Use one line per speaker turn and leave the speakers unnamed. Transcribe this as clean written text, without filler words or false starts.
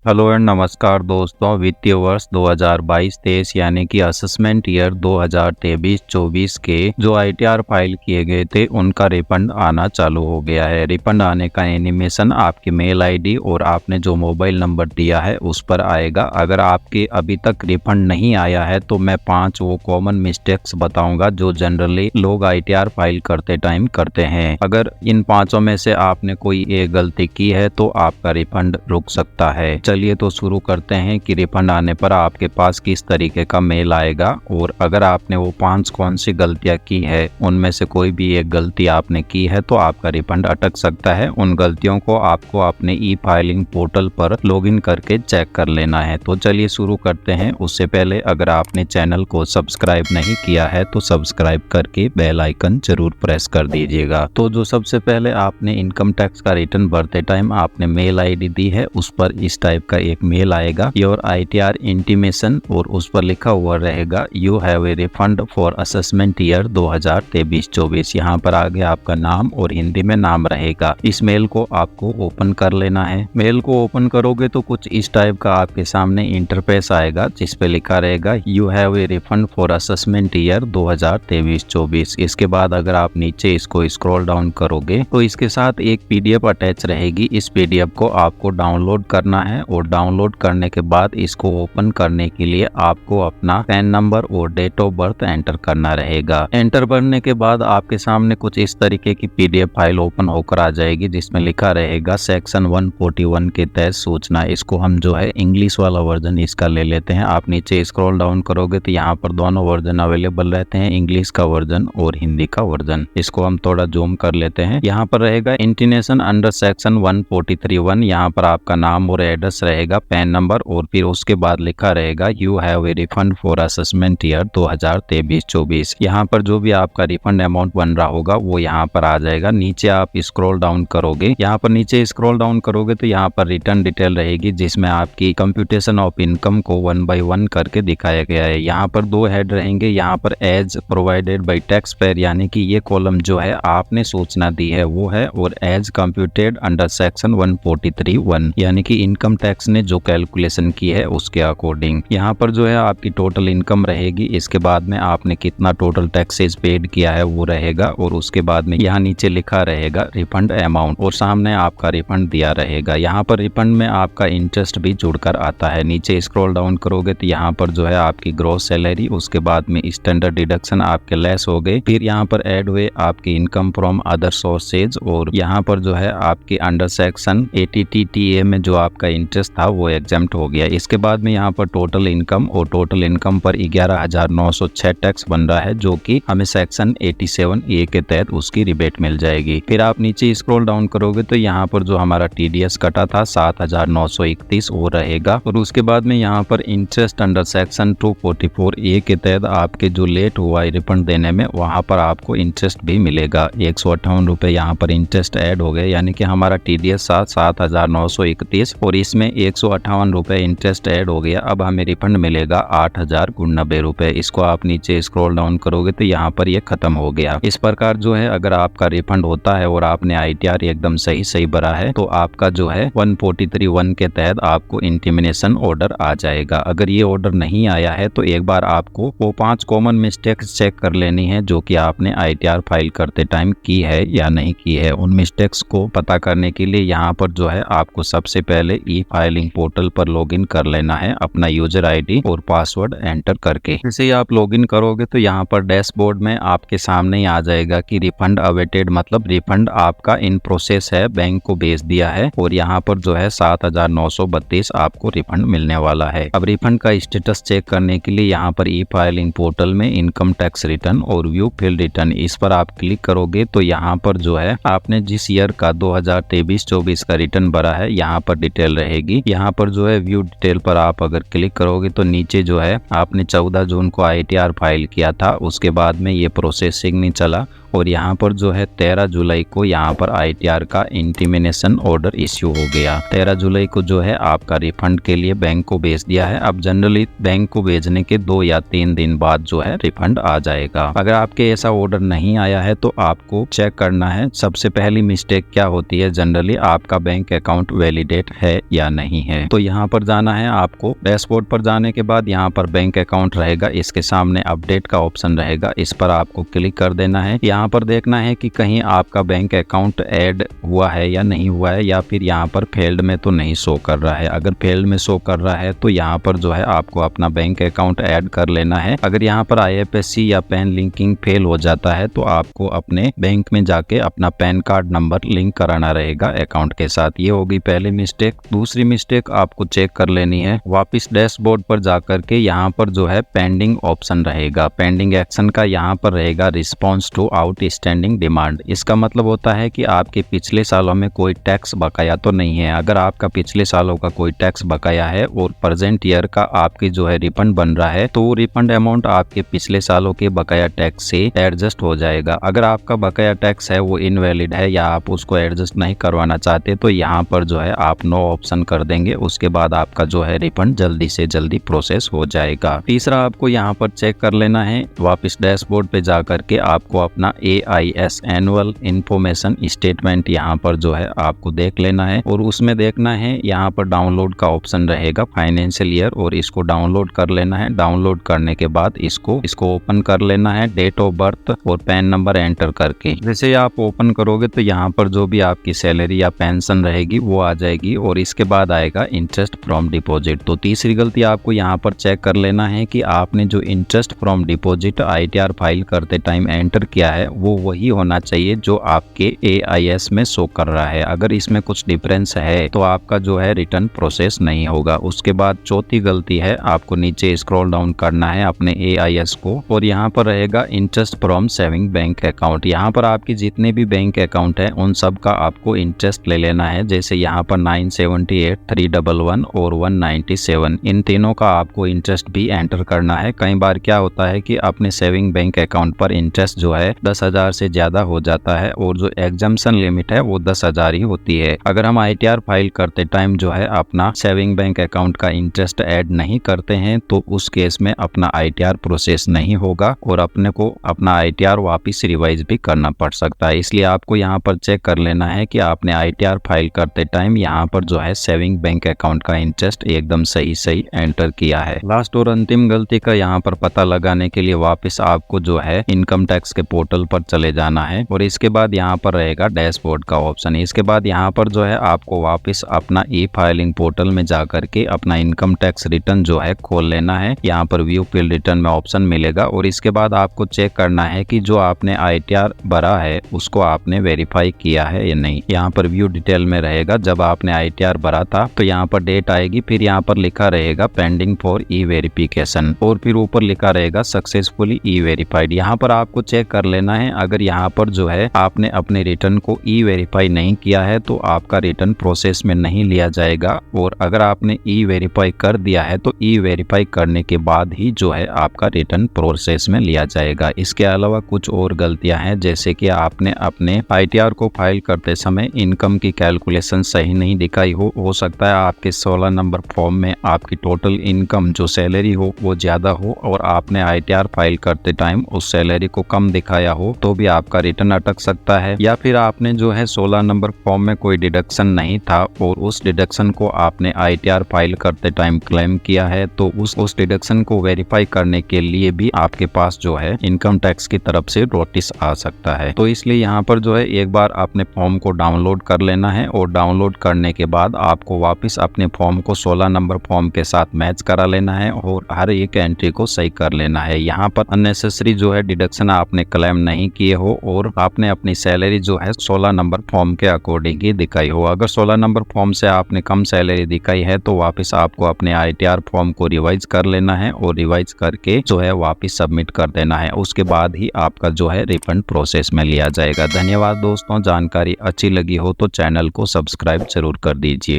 Hello and नमस्कार दोस्तों। वित्तीय वर्ष 2022-23 यानी कि असेसमेंट ईयर 2023-24 के जो आईटीआर फाइल किए गए थे उनका रिफंड आना चालू हो गया है। रिफंड आने का एनिमेशन आपके मेल आईडी और आपने जो मोबाइल नंबर दिया है उस पर आएगा। अगर आपके अभी तक रिफंड नहीं आया है तो मैं 5 वो कॉमन मिस्टेक्स बताऊंगा जो जनरली लोग आईटीआर फाइल करते टाइम करते हैं। अगर इन 5 में से आपने कोई एक गलती की है तो आपका रिफंड रुक सकता है। चलिए तो शुरू करते हैं कि रिफंड आने पर आपके पास किस तरीके का मेल आएगा, और अगर आपने वो 5 कौन सी गलतियां की है उनमें से कोई भी एक गलती आपने की है तो आपका रिफंड अटक सकता है। उन गलतियों को आपको अपने ई फाइलिंग पोर्टल पर लॉगिन करके चेक कर लेना है। तो चलिए शुरू करते हैं। उससे पहले अगर आपने चैनल को सब्सक्राइब नहीं किया है तो सब्सक्राइब करके बेल आइकन जरूर प्रेस कर दीजिएगा। तो जो सबसे पहले आपने इनकम टैक्स का रिटर्न भरते टाइम आपने मेल आईडी दी है उस पर इस टाइप का एक मेल आएगा, योर आईटीआर इंटीमेशन, और उस पर लिखा हुआ रहेगा you have a refund for assessment year 2023-24। यहाँ पर आगे आपका नाम और हिंदी में नाम रहेगा। इस मेल को आपको ओपन कर लेना है। मेल को ओपन करोगे तो कुछ इस टाइप का आपके सामने इंटरफेस आएगा जिस पे लिखा रहेगा you have a refund for assessment year 2023-24। इसके बाद अगर आप नीचे इसको स्क्रॉल डाउन करोगे तो इसके साथ एक पीडीएफ अटैच रहेगी। इस पीडीएफ को आपको डाउनलोड करना है और डाउनलोड करने के बाद इसको ओपन करने के लिए आपको अपना पैन नंबर और डेट ऑफ बर्थ एंटर करना रहेगा। एंटर करने के बाद आपके सामने कुछ इस तरीके की पीडीएफ फाइल ओपन होकर आ जाएगी जिसमें लिखा रहेगा सेक्शन 141 के तहत सूचना। इसको हम जो है इंग्लिश वाला वर्जन इसका ले लेते हैं। आप नीचे स्क्रॉल डाउन करोगे तो यहाँ पर दोनों वर्जन अवेलेबल रहते हैं, इंग्लिश का वर्जन और हिंदी का वर्जन। इसको हम थोड़ा जूम कर लेते हैं। यहाँ पर रहेगा इंटीमेशन अंडर सेक्शन 143(1). यहाँ पर आपका नाम और एड्रेस रहेगा, पैन नंबर, और फिर उसके बाद लिखा रहेगा you have a refund for assessment year 2023-24। यहाँ पर जो भी आपका रिफंड अमाउंट बन रहा होगा वो यहाँ पर आ जाएगा। नीचे आप स्क्रॉल डाउन करोगे, यहाँ पर नीचे स्क्रॉल डाउन करोगे तो यहाँ पर रिटर्न डिटेल रहेगी जिसमें आपकी कंप्यूटेशन ऑफ इनकम को 1 by 1 करके दिखाया गया है। यहाँ पर 2 हेड रहेंगे। यहाँ पर as provided by taxpayer यानी कि ये कॉलम जो है आपने सूचना दी है वो है, और एज कंप्यूटेड अंडर सेक्शन 143(1) यानी कि इनकम टैक्स ने जो कैलकुलेशन की है उसके अकॉर्डिंग। यहाँ पर जो है आपकी टोटल इनकम रहेगी। इसके बाद में आपने कितना टोटल टैक्सेस पेड किया है वो रहेगा, और उसके बाद में यहाँ नीचे लिखा रहेगा रिफंड अमाउंट और सामने आपका रिफंड दिया रहेगा। यहाँ पर रिफंड में आपका इंटरेस्ट भी जुड़कर आता है। नीचे स्क्रॉल डाउन करोगे तो यहाँ पर जो है आपकी ग्रॉस सैलरी, उसके बाद में स्टैंडर्ड डिडक्शन आपके लेस हो गए, फिर यहाँ पर ऐड हुए आपकी इनकम फ्रॉम अदर सोर्सेज, और यहाँ पर जो है आपके अंडर सेक्शन 80TTA में जो आपका इंटरेस्ट था वो एग्जेम्प्ट हो गया। इसके बाद में यहाँ पर टोटल इनकम, और टोटल इनकम पर 11,906 टैक्स बन रहा है जो कि हमें सेक्शन 87A के तहत उसकी रिबेट मिल जाएगी। फिर आप नीचे स्क्रॉल डाउन करोगे तो यहाँ पर जो हमारा टीडीएस कटा था 7,931 वो रहेगा, और उसके बाद में यहाँ पर इंटरेस्ट अंडर सेक्शन 244A के तहत आपके जो लेट हुआ है रिफंड देने में वहाँ पर आपको इंटरेस्ट भी मिलेगा। 158 रुपए यहाँ पर इंटरेस्ट ऐड हो गए, यानी कि हमारा टीडीएस 7,931 और इसमें 158 रुपए इंटरेस्ट ऐड हो गया। अब हमें रिफंड मिलेगा 8,090 रुपए। इसको आप नीचे स्क्रॉल डाउन करोगे तो यहाँ पर ये खत्म हो गया। इस प्रकार जो है अगर आपका रिफंड होता है और आपने आईटीआर एकदम सही भरा है तो आपका जो है 143(1) के तहत आपको इंटीमेशन ऑर्डर आ जाएगा। अगर ये ऑर्डर नहीं आया है तो एक बार आपको वो 5 कॉमन मिस्टेक्स चेक कर लेनी है जो कि आपने आईटीआर फाइल करते टाइम की है या नहीं की है। उन मिस्टेक्स को पता करने के लिए यहाँ पर जो है आपको सबसे पहले ई फाइलिंग पोर्टल पर लॉगिन कर लेना है अपना यूजर आईडी और पासवर्ड एंटर करके। जैसे ही आप लॉगिन करोगे तो यहाँ पर डैशबोर्ड में आपके सामने ही आ जाएगा कि रिफंड अवेटेड, मतलब रिफंड आपका इन प्रोसेस है, बैंक को भेज दिया है, और यहाँ पर जो है 7,932 आपको रिफंड मिलने वाला है। अब रिफंड का स्टेटस चेक करने के लिए यहाँ पर ई फाइलिंग पोर्टल में इनकम टैक्स रिटर्न और व्यू फील्ड रिटर्न, इस पर आप क्लिक करोगे तो यहाँ पर जो है आपने जिस ईयर का 2023-24 का रिटर्न भरा है यहाँ पर डिटेल रहेगी। यहाँ पर जो है व्यू डिटेल पर आप अगर क्लिक करोगे तो नीचे जो है आपने 14 जून को आईटीआर फाइल किया था, उसके बाद में ये प्रोसेसिंग नहीं चला, और यहाँ पर जो है 13 जुलाई को यहाँ पर आईटीआर का इंटीमेशन ऑर्डर इश्यू हो गया। 13 जुलाई को जो है आपका रिफंड के लिए बैंक को भेज दिया है। अब जनरली बैंक को भेजने के 2 या 3 दिन बाद जो है रिफंड आ जाएगा। अगर आपके ऐसा ऑर्डर नहीं आया है तो आपको चेक करना है। सबसे पहली मिस्टेक क्या होती है, जनरली आपका बैंक अकाउंट वैलिडेट है या नहीं है। तो यहाँ पर जाना है आपको। डैशबोर्ड पर जाने के बाद यहाँ पर बैंक अकाउंट रहेगा, इसके सामने अपडेट का ऑप्शन रहेगा, इस पर आपको क्लिक कर देना है। यहाँ पर देखना है कि कहीं आपका बैंक अकाउंट ऐड हुआ है या नहीं हुआ है, या फिर यहाँ पर फेल्ड में तो नहीं शो कर रहा है। अगर फेल्ड में शो कर रहा है तो यहाँ पर जो है आपको अपना बैंक अकाउंट ऐड कर लेना है। अगर यहाँ पर IFSC या पैन लिंकिंग फेल हो जाता है तो आपको अपने बैंक में जाके अपना पैन कार्ड नंबर लिंक कराना रहेगा अकाउंट के साथ। ये होगी पहली मिस्टेक। दूसरी मिस्टेक आपको चेक कर लेनी है, वापस डैशबोर्ड पर जाकर के यहाँ पर जो है पेंडिंग ऑप्शन रहेगा, पेंडिंग एक्शन का यहाँ पर रहेगा रिस्पॉन्स टू आउटस्टैंडिंग डिमांड। इसका मतलब होता है कि आपके पिछले सालों में कोई टैक्स बकाया तो नहीं है। अगर आपका पिछले सालों का कोई टैक्स बकाया है और प्रेजेंट ईयर का आपकी जो है रिफंड बन रहा है, तो वो रिफंड अमाउंट आपके पिछले सालों के बकाया टैक्स से एडजस्ट हो जाएगा। अगर आपका बकाया टैक्स है वो इनवैलिड है या आप उसको एडजस्ट नहीं करवाना चाहते तो यहाँ पर जो है आप नो ऑप्शन कर देंगे, उसके बाद आपका जो है रिफंड जल्दी से जल्दी प्रोसेस हो जाएगा। तीसरा आपको यहाँ पर चेक कर लेना है, वापस डैशबोर्ड पे जाकर के आपको अपना AIS एनुअल इंफॉर्मेशन स्टेटमेंट यहाँ पर जो है आपको देख लेना है और उसमें देखना है यहाँ पर डाउनलोड का ऑप्शन रहेगा फाइनेंशियल ईयर, और इसको डाउनलोड कर लेना है। डाउनलोड करने के बाद इसको ओपन कर लेना है, डेट ऑफ बर्थ और पैन नंबर एंटर करके। जैसे आप ओपन करोगे तो यहाँ पर जो भी आपकी सैलरी या पेंशन रहेगी वो आ जाएगी और इसके बाद आएगा इंटरेस्ट फ्रॉम डिपॉजिट। तो तीसरी गलती आपको यहाँ पर चेक कर लेना है कि आपने जो interest from deposit ITR file करते टाइम एंटर किया है वो वही होना चाहिए जो आपके AIS में शो कर रहा है। अगर इसमें कुछ डिफरेंस है तो आपका जो है रिटर्न प्रोसेस नहीं होगा। उसके बाद चौथी गलती है, आपको नीचे स्क्रॉल डाउन करना है अपने AIS को और यहाँ पर रहेगा interest from saving bank account. यहाँ पर आपकी जितने भी बैंक अकाउंट है उन सब का आपको इंटरेस्ट ले लेना है। जैसे यहाँ पर 978, 311 और 197, इन तीनों का आपको इंटरेस्ट भी एंटर करना है। कई बार क्या होता है कि अपने सेविंग बैंक अकाउंट पर इंटरेस्ट जो है 10,000 से ज्यादा हो जाता है और जो एग्जम्पशन लिमिट है वो 10,000 ही होती है। अगर हम ITR फाइल करते टाइम जो है अपना सेविंग बैंक अकाउंट का इंटरेस्ट ऐड नहीं करते हैं तो उस केस में अपना ITR प्रोसेस नहीं होगा और अपने को अपना ITR वापस रिवाइज भी करना पड़ सकता है। इसलिए आपको यहाँ पर चेक कर लेना है कि आपने ITR फाइल करते टाइम यहाँ पर जो है सेविंग बैंक अकाउंट का इंटरेस्ट एकदम सही एंटर किया है। लास्ट और अंतिम गलती का यहाँ पर पता लगाने के लिए वापस आपको जो है इनकम टैक्स के पोर्टल पर चले जाना है और इसके बाद यहाँ पर रहेगा डैशबोर्ड का ऑप्शन। इसके बाद यहाँ पर जो है आपको वापस अपना E-फाइलिंग पोर्टल में जाकर के अपना इनकम टैक्स रिटर्न जो है खोल लेना है। यहाँ पर व्यू फील्ड रिटर्न में ऑप्शन मिलेगा और इसके बाद आपको चेक करना है कि जो आपने ITR भरा है उसको आपने वेरीफाई किया है या नहीं। यहाँ पर व्यू डिटेल में रहेगा, जब आपने ITR भरा था तो यहाँ पर डेट आएगी, फिर यहाँ पर लिखा रहेगा पेंडिंग फॉर E-वेरिफिकेशन और फिर ऊपर लिखा रहेगा सक्सेसफुली E-वेरीफाइड। यहाँ पर आपको चेक कर लेना है, अगर यहाँ पर जो है आपने अपने रिटर्न को E-वेरीफाई नहीं किया है तो आपका रिटर्न प्रोसेस में नहीं लिया जाएगा, और अगर आपने E-वेरीफाई कर दिया है तो E-वेरीफाई करने के बाद ही जो है आपका रिटर्न प्रोसेस में लिया जाएगा। इसके अलावा कुछ और गलतियां हैं, जैसे कि आपने अपने ITR को फाइल करते समय इनकम की कैलकुलेशन सही नहीं दिखाई हो सकता है आपके 16 नंबर फॉर्म में आपकी टोटल इनकम जो सैलरी हो वो ज्यादा हो और आपने ITR फाइल करते टाइम उस सैलरी को कम दिखाया हो तो भी आपका रिटर्न अटक सकता है। या फिर आपने जो है 16 नंबर फॉर्म में कोई डिडक्शन नहीं था और उस डिडक्शन को आपने ITR फाइल करते टाइम क्लेम किया है तो उस डिडक्शन को वेरीफाई करने के लिए भी आपके पास जो है इनकम टैक्स की तरफ से नोटिस आ सकता है। तो इसलिए यहाँ पर जो है एक बार अपने फॉर्म को डाउनलोड कर लेना है और डाउनलोड करने के बाद आपको वापस अपने फॉर्म को 16 नंबर फॉर्म के साथ मैच करा लेना है और हर एक एंट्री को सही कर लेना है। यहाँ पर अननेसेसरी जो है डिडक्शन आपने क्लेम नहीं किए हो और आपने अपनी सैलरी जो है 16 नंबर फॉर्म के अकॉर्डिंग ही दिखाई हो। अगर 16 नंबर फॉर्म से आपने कम सैलरी दिखाई है तो वापस आपको अपने ITR फॉर्म को रिवाइज कर लेना है और रिवाइज करके जो है वापस सबमिट कर देना है। उसके बाद ही आपका जो है रिफंड प्रोसेस में लिया जाएगा। धन्यवाद दोस्तों, जानकारी अच्छी लगी हो तो चैनल को सब्सक्राइब जरूर कर दीजिए।